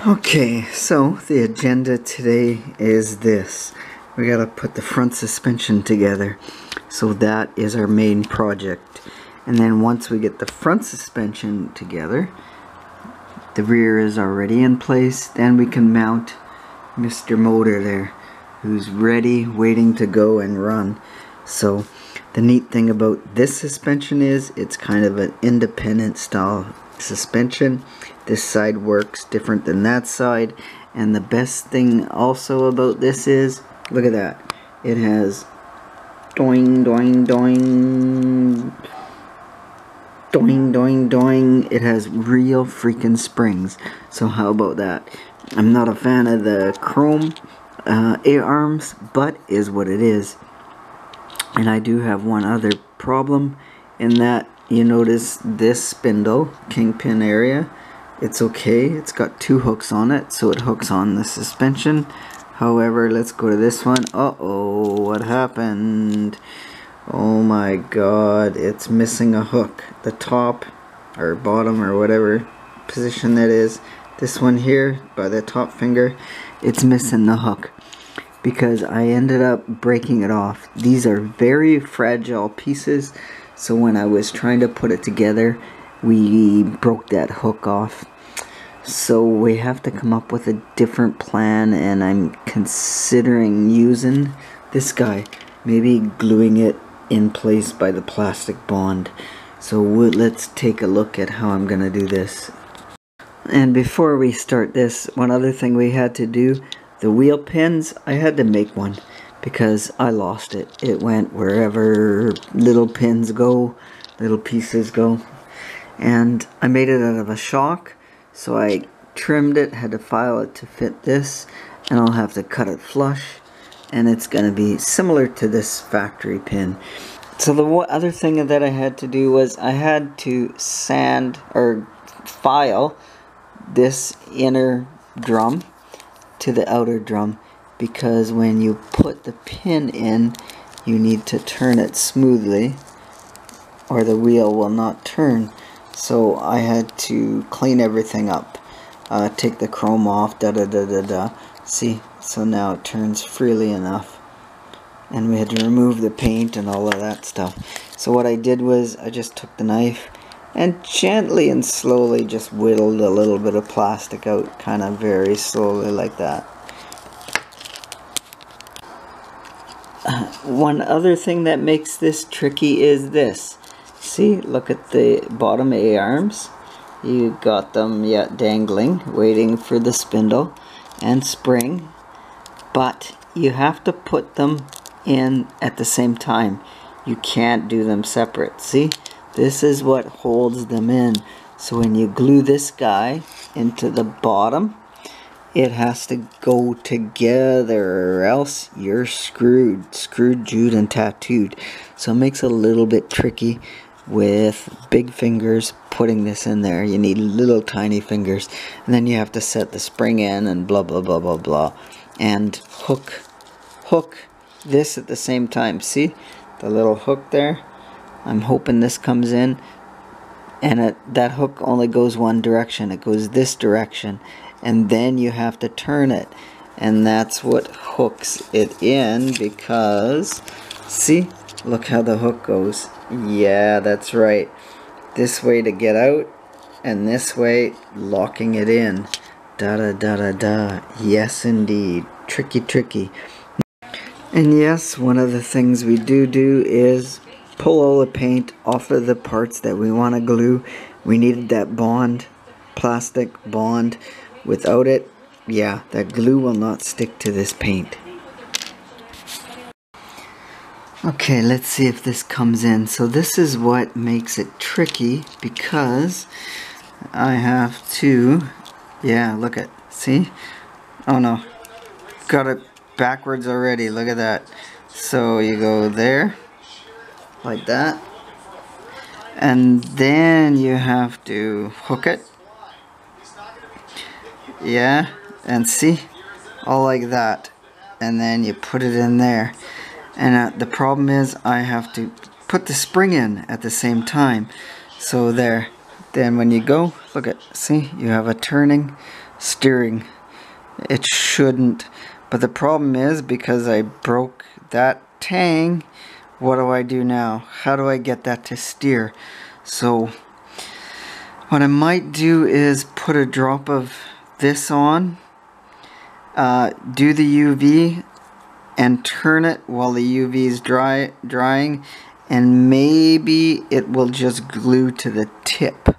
Okay, so the agenda today is this. We gotta put the front suspension together. So that is our main project. And then once we get the front suspension together, the rear is already in place, then we can mount Mr. Motor there, who's ready, waiting to go and run. So the neat thing about this suspension is it's kind of an independent style suspension. This side works different than that side, and the best thing also about this is, look at that, it has doing doing doing doing doing doing, it has real freaking springs. So how about that? I'm not a fan of the chrome A-arms, but is what it is. And I do have one other problem, in that you notice this spindle kingpin area, it's okay, it's got two hooks on it, so it hooks on the suspension. However, let's go to this one. Uh-oh, what happened? Oh my god, it's missing a hook. The top or bottom or whatever position that is, this one here by the top finger, it's missing the hook because I ended up breaking it off. These are very fragile pieces, so when I was trying to put it together, we broke that hook off. So we have to come up with a different plan, and I'm considering using this guy, maybe gluing it in place by the plastic bond. So let's take a look at how I'm gonna do this. And before we start this, one other thing we had to do, the wheel pins, I had to make one because I lost it. It went wherever little pins go, little pieces go. And I made it out of a shock, so I trimmed it, had to file it to fit this, and I'll have to cut it flush, and it's going to be similar to this factory pin. So the other thing that I had to do was I had to sand or file this inner drum to the outer drum, because when you put the pin in, you need to turn it smoothly or the wheel will not turn. So I had to clean everything up, take the chrome off, see, so now it turns freely enough, and we had to remove the paint and all of that stuff. So what I did was I just took the knife and gently and slowly just whittled a little bit of plastic out, kind of very slowly like that. One other thing that makes this tricky is this. See, look at the bottom A-arms. You got them yet dangling, waiting for the spindle and spring. But you have to put them in at the same time. You can't do them separate. See, this is what holds them in. So when you glue this guy into the bottom, it has to go together, or else you're screwed, jewed, and tattooed. So it makes it a little bit tricky with big fingers putting this in there. You need little tiny fingers, and then you have to set the spring in and blah blah blah blah blah, and hook this at the same time. See the little hook there? I'm hoping this comes in, and that hook only goes one direction. It goes this direction, and then you have to turn it, and that's what hooks it in, because see, look how the hook goes. Yeah, that's right. This way to get out, and this way locking it in. Da da da da da. Yes indeed. Tricky, tricky. And yes, one of the things we do is pull all the paint off of the parts that we want to glue. We needed that bond, plastic bond. Without it, yeah, that glue will not stick to this paint. Okay, let's see if this comes in. So this is what makes it tricky, because I have to, yeah, look at, see? Oh no, got it backwards already, look at that. So you go there, like that, and then you have to hook it. Yeah, and see, all like that, and then you put it in there. And the problem is I have to put the spring in at the same time. So there, then when you go, look at, see, you have a turning, steering. It shouldn't. But the problem is, because I broke that tang, what do I do now? How do I get that to steer? So what I might do is put a drop of this on, do the UV, and turn it while the UV is drying, and maybe it will just glue to the tip.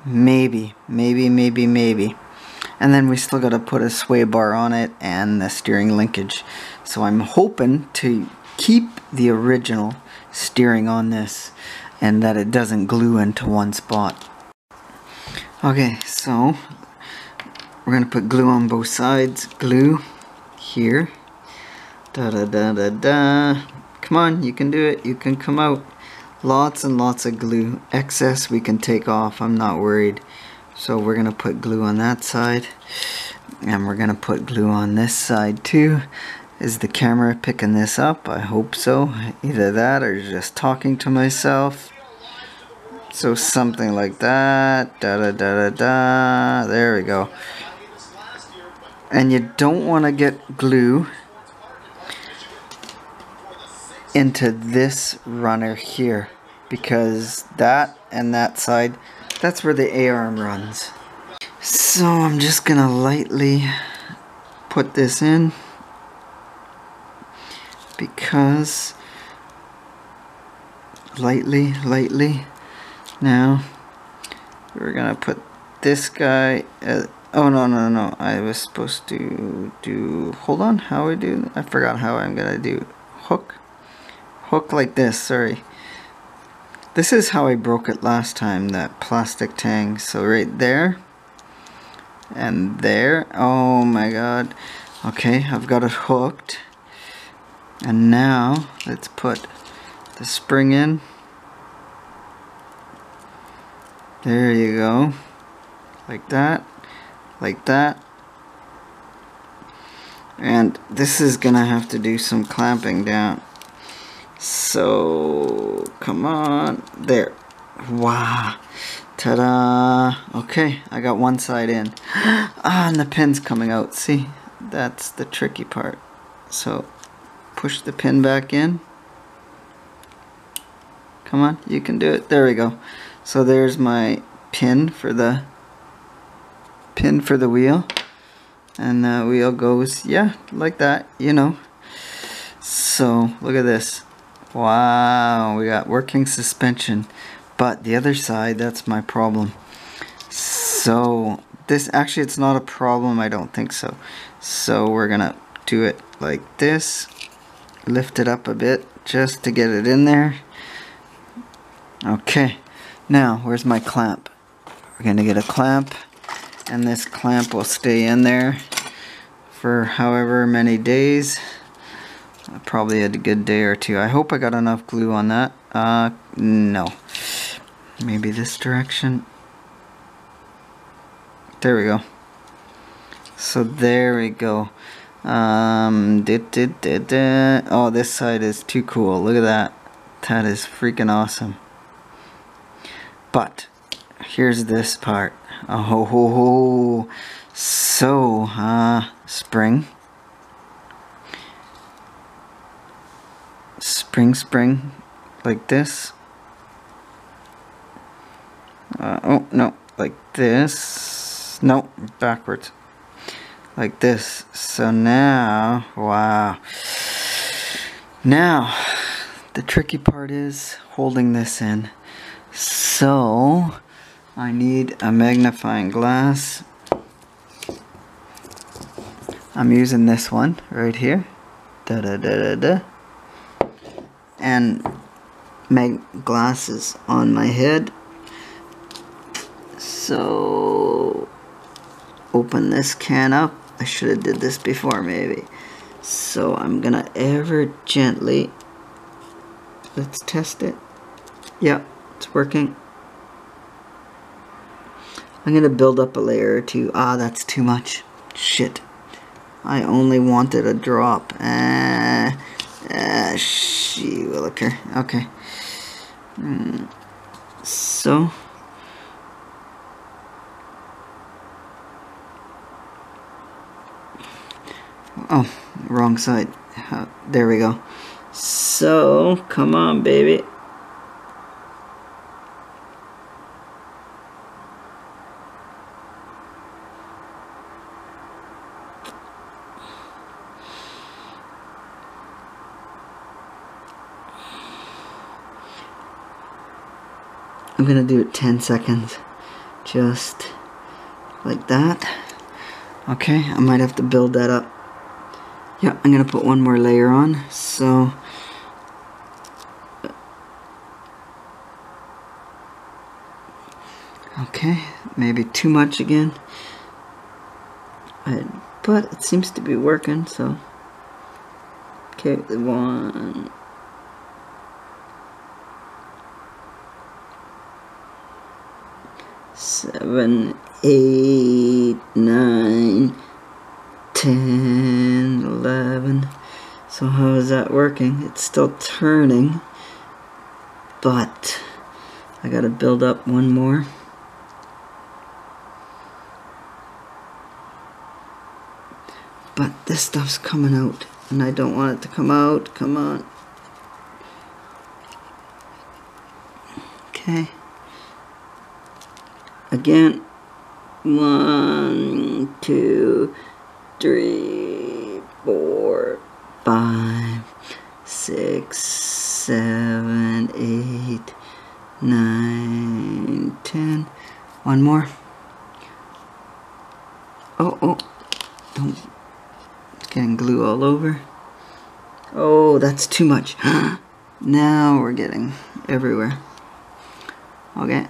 Maybe. And then we still got to put a sway bar on it and the steering linkage. So I'm hoping to keep the original steering on this and that it doesn't glue into one spot. Okay, so we're going to put glue on both sides. Glue here. Da da da da da. Come on, you can do it. You can come out. Lots and lots of glue. Excess we can take off. I'm not worried. So we're going to put glue on that side. And we're going to put glue on this side too. Is the camera picking this up? I hope so. Either that or just talking to myself. So something like that. Da da da da da. There we go. And you don't want to get glue into this runner here, because that and that side, that's where the A-arm runs. So I'm just gonna lightly put this in, because lightly. Now we're gonna put this guy oh no, I was supposed to do, hold on, how I do, I forgot how I'm gonna do hook like this, sorry. This is how I broke it last time, that plastic tang. So right there and there. Oh my god. Okay, I've got it hooked. And now let's put the spring in. There you go. Like that. Like that. And this is gonna have to do some clamping down. So, come on, there, wow, ta-da, okay, I got one side in, and the pin's coming out, see, that's the tricky part. So, push the pin back in, come on, you can do it, there we go. So there's my pin for the wheel, and the wheel goes, yeah, like that, you know. So, look at this. Wow, we got working suspension, but the other side, that's my problem. So this, actually it's not a problem, I don't think so. So we're gonna do it like this, lift it up a bit just to get it in there. Okay, now where's my clamp? We're gonna get a clamp, and this clamp will stay in there for however many days. Probably a good day or two. I hope I got enough glue on that. No. Maybe this direction. There we go. So there we go. Oh, this side is too cool. Look at that. That is freaking awesome. But here's this part. Oh ho ho ho. So, spring. Spring, like this. Oh, no, like this. No, backwards. Like this. So now, wow. Now, the tricky part is holding this in. So, I need a magnifying glass. I'm using this one right here. And make glasses on my head. So open this can up. I should have did this before maybe. So I'm gonna ever gently, let's test it. Yeah, it's working. I'm gonna build up a layer or two. Ah, that's too much. Shit. I only wanted a drop. She williker. Okay. So Oh, wrong side. There we go. So, come on, baby. I'm gonna do it 10 seconds. Just like that. Okay, I might have to build that up. Yeah, I'm gonna put one more layer on. So, okay, maybe too much again. But it seems to be working, so. Okay, 1. 7, 8, 9, 10, 11. So how is that working? It's still turning, but I gotta build up one more. But this stuff's coming out, and I don't want it to come out. Come on. Okay. Again. 1, 2, 3, 4, 5, 6, 7, 8, 9, 10. One more. Oh, don't. It's getting glue all over. Oh, that's too much. Now we're getting everywhere. Okay.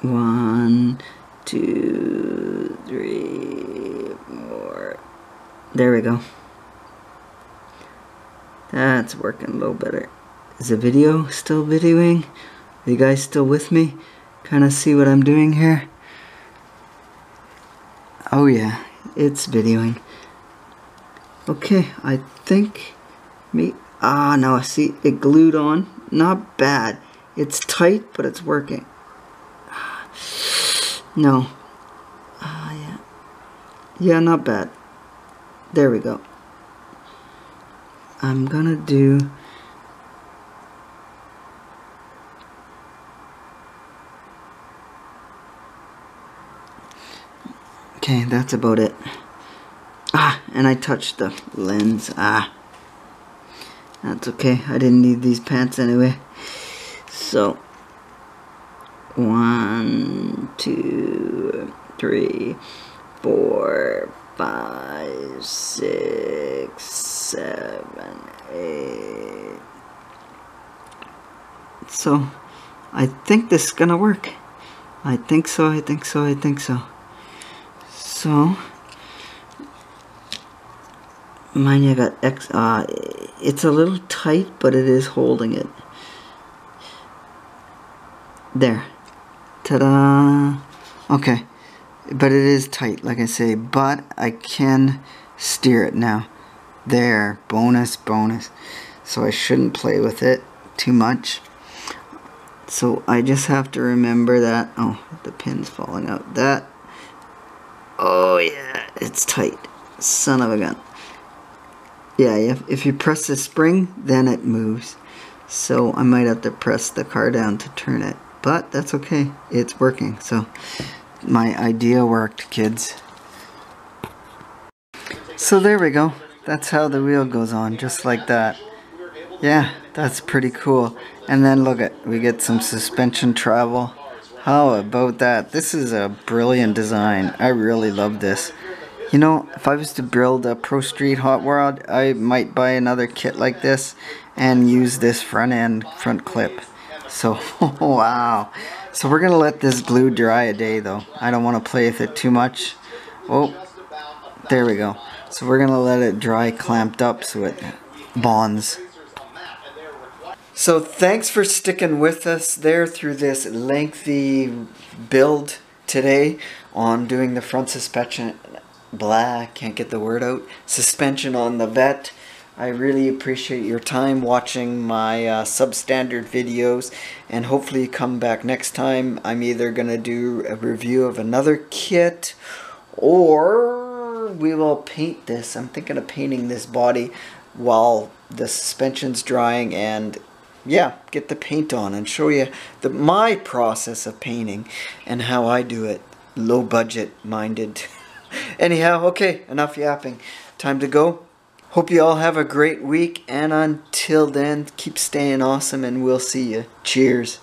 1, 2, 3, 4. There we go. That's working a little better. Is the video still videoing? Are you guys still with me? Kind of see what I'm doing here? Oh yeah, it's videoing. Okay, I think no, see, it glued on. Not bad. It's tight, but it's working. No. Yeah. Yeah, not bad. There we go. I'm gonna do... Okay, that's about it. And I touched the lens. That's okay. I didn't need these pants anyway. So, 1, 2, 3, 4, 5, 6, 7, 8. So, I think this is gonna work. I think so, I think so, I think so. So, mine, I got X, it's a little tight, but it is holding it. There. Ta-da! Okay. But it is tight, like I say, but I can steer it now. There. Bonus, bonus. So I shouldn't play with it too much. So I just have to remember that. Oh, the pin's falling out. That. Oh yeah, it's tight. Son of a gun. Yeah, if you press the spring, then it moves. So I might have to press the car down to turn it. But that's okay. It's working. So my idea worked, kids. So there we go. That's how the wheel goes on, just like that. Yeah, that's pretty cool. And then look at, we get some suspension travel. How about that? This is a brilliant design. I really love this. You know, if I was to build a Pro Street Hot Rod, I might buy another kit like this and use this front clip. So, wow. So we're going to let this glue dry a day though. I don't want to play with it too much. Oh, there we go. So we're going to let it dry clamped up so it bonds. So thanks for sticking with us there through this lengthy build today on doing the front suspension. Can't get the word out. Suspension on the Vette. I really appreciate your time watching my substandard videos, and hopefully you come back next time. I'm either going to do a review of another kit, or we will paint this. I'm thinking of painting this body while the suspension's drying, and yeah, get the paint on and show you my process of painting and how I do it. Low budget minded. Anyhow, okay, enough yapping. Time to go. Hope you all have a great week, and until then, keep staying awesome, and we'll see you. Cheers.